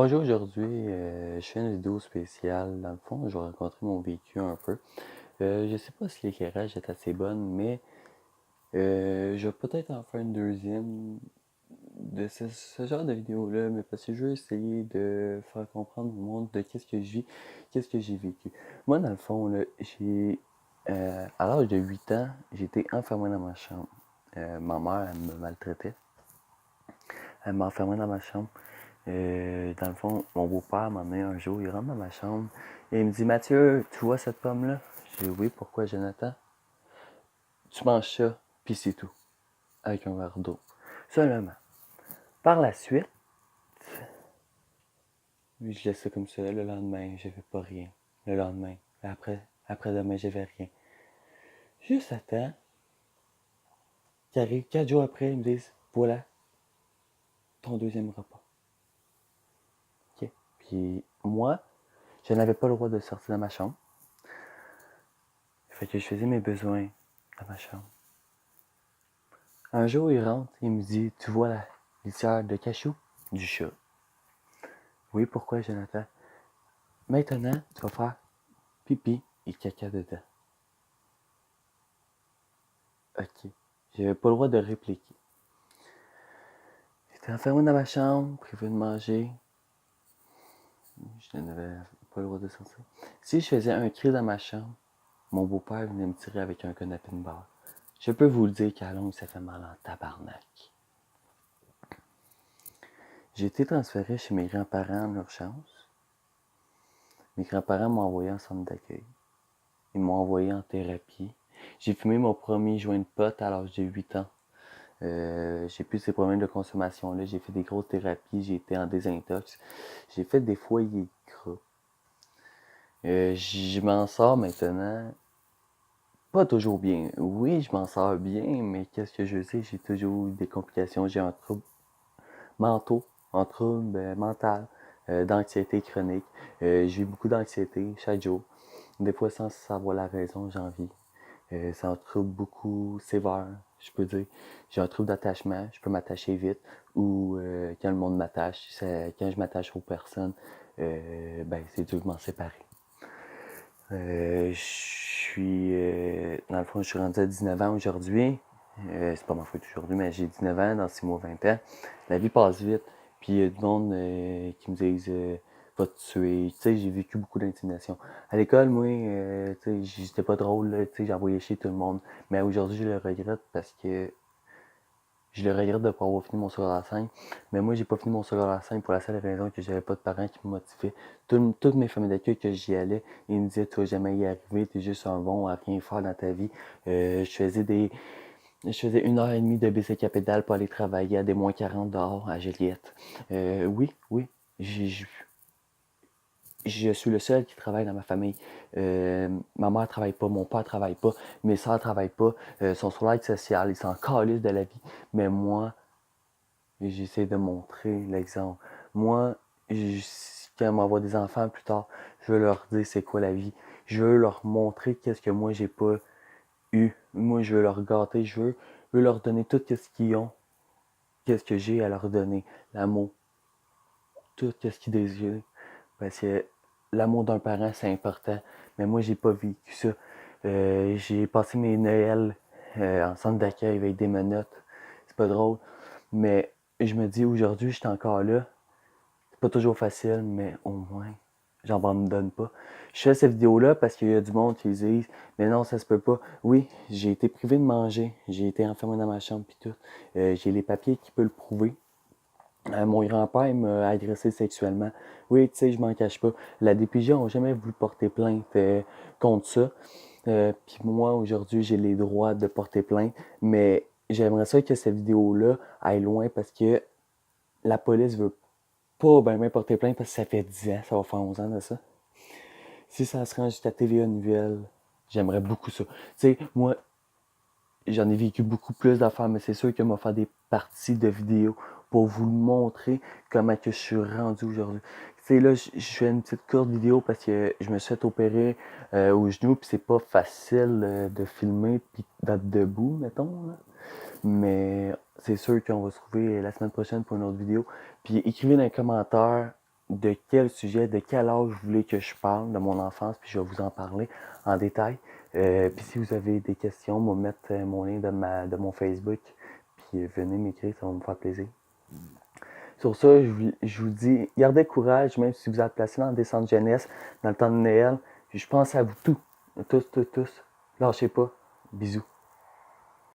Bonjour, aujourd'hui, je fais une vidéo spéciale. Dans le fond, je vais raconter mon vécu un peu. Je sais pas si l'éclairage est assez bonne, mais je vais peut-être en faire une deuxième de ce genre de vidéo-là, mais parce que je veux essayer de faire comprendre au monde de qu'est-ce que je vis, qu'est-ce que j'ai vécu. Moi, dans le fond, là, à l'âge de 8 ans, j'étais enfermé dans ma chambre. Ma mère, elle me maltraitait. Elle m'a enfermé dans ma chambre. Dans le fond, mon beau-père m'a amené un jour, il rentre dans ma chambre et il me dit: Mathieu, tu vois cette pomme-là? J'ai dit: oui, pourquoi, Jonathan? Tu manges ça, puis c'est tout, avec un verre d'eau. Seulement. Par la suite, je laisse ça comme ça. Le lendemain, je fais pas rien. Le lendemain, après-demain, je fais rien. Juste à temps qu'il arrive 4 jours après, ils me disent: voilà, ton deuxième repas. OK? Puis moi, je n'avais pas le droit de sortir de ma chambre. Fait que je faisais mes besoins dans ma chambre. Un jour, il rentre, il me dit: tu vois la litière de cachou du chat? Oui, pourquoi, Jonathan? Maintenant, tu vas faire pipi et caca dedans. Ok. J'avais pas le droit de répliquer. J'étais enfermé dans ma chambre, privé de manger. Je n'avais pas le droit de sortir. Si je faisais un cri dans ma chambre, mon beau-père venait me tirer avec un canapé de bar. Je peux vous le dire qu'à longue, ça fait mal en tabarnak. J'ai été transféré chez mes grands-parents en urgence. Mes grands-parents m'ont envoyé en centre d'accueil. Ils m'ont envoyé en thérapie. J'ai fumé mon premier joint de pot à l'âge de 8 ans. J'ai plus ces problèmes de consommation-là. J'ai fait des grosses thérapies. J'ai été en désintox. J'ai fait des foyers de gras. Je m'en sors maintenant. Pas toujours bien. Oui, je m'en sors bien, mais qu'est-ce que je sais? J'ai toujours eu des complications. J'ai un trouble mentaux, un trouble mental, d'anxiété chronique. J'ai beaucoup d'anxiété chaque jour. Des fois, sans savoir la raison, j'en vis. C'est un trouble beaucoup sévère, je peux dire. J'ai un trouble d'attachement, je peux m'attacher vite, ou quand le monde m'attache, quand je m'attache aux personnes, ben c'est dur de m'en séparer. Dans le fond, je suis rendu à 19 ans aujourd'hui. C'est pas ma faute aujourd'hui, mais j'ai 19 ans, dans 6 mois, 20 ans. La vie passe vite. Puis il y a du monde qui me disent va te tuer. Tu sais, j'ai vécu beaucoup d'intimidation. À l'école, moi, tu sais, j'étais pas drôle, tu sais, j'envoyais chier tout le monde. Mais aujourd'hui, je le regrette parce que je le regrette de ne pas avoir fini mon secondaire 5. Mais moi, j'ai pas fini mon secondaire 5 pour la seule raison que j'avais pas de parents qui me motivaient. Toutes mes familles d'accueil que j'y allais, ils me disaient: tu vas jamais y arriver, t'es juste un bon à rien faire dans ta vie. Je faisais 1 heure et demie de bicycle à pédale pour aller travailler à des moins 40 dehors à Juliette. Oui. J'ai- je suis le seul qui travaille dans ma famille. Ma mère travaille pas, mon père travaille pas, mes soeurs travaillent pas, sont sur l'aide sociale, ils s'en calissent de la vie. Mais moi, j'essaie de montrer l'exemple. Moi, quand on m'envoie des enfants plus tard, je veux leur dire c'est quoi la vie. Je veux leur montrer qu'est-ce que moi j'ai pas eu. Moi, je veux leur gâter, je veux leur donner tout ce qu'ils ont, qu'est-ce que j'ai à leur donner. L'amour, tout ce qu'ils désirent. Parce que l'amour d'un parent, c'est important. Mais moi, j'ai pas vécu ça. J'ai passé mes Noëls en centre d'accueil avec des menottes. C'est pas drôle. Mais je me dis, aujourd'hui, je suis encore là. C'est pas toujours facile, mais au moins, j'abandonne pas. Je fais cette vidéo-là parce qu'il y a du monde qui disent: mais non, ça se peut pas. Oui, j'ai été privé de manger. J'ai été enfermé dans ma chambre, puis tout. J'ai les papiers qui peuvent le prouver. Mon grand-père m'a agressé sexuellement. Oui, tu sais, je m'en cache pas. La DPJ n'a jamais voulu porter plainte contre ça. Puis moi, aujourd'hui, j'ai les droits de porter plainte. Mais j'aimerais ça que cette vidéo-là aille loin parce que la police veut pas ben porter plainte parce que ça fait 10 ans, ça va faire 11 ans de ça. Si ça se rend jusqu'à TVA Nouvelle, j'aimerais beaucoup ça. Tu sais, moi, j'en ai vécu beaucoup plus d'affaires, mais c'est sûr que m'a fait des parties de vidéos pour vous montrer comment que je suis rendu aujourd'hui. Tu sais, là, je fais une petite courte vidéo parce que je me suis fait opérer au genou, puis c'est pas facile de filmer puis d'être debout, mettons, là. Mais c'est sûr qu'on va se trouver la semaine prochaine pour une autre vidéo. Puis écrivez dans les commentaires de quel sujet, de quel âge vous voulez que je parle de mon enfance, puis je vais vous en parler en détail. Puis si vous avez des questions, moi mettre mon lien de mon Facebook, puis venez m'écrire, ça va me faire plaisir. Sur ça, je vous dis, gardez courage, même si vous êtes placé dans des centres jeunesse, dans le temps de Noël. Je pense à vous tous. Tous. Lâchez pas. Bisous.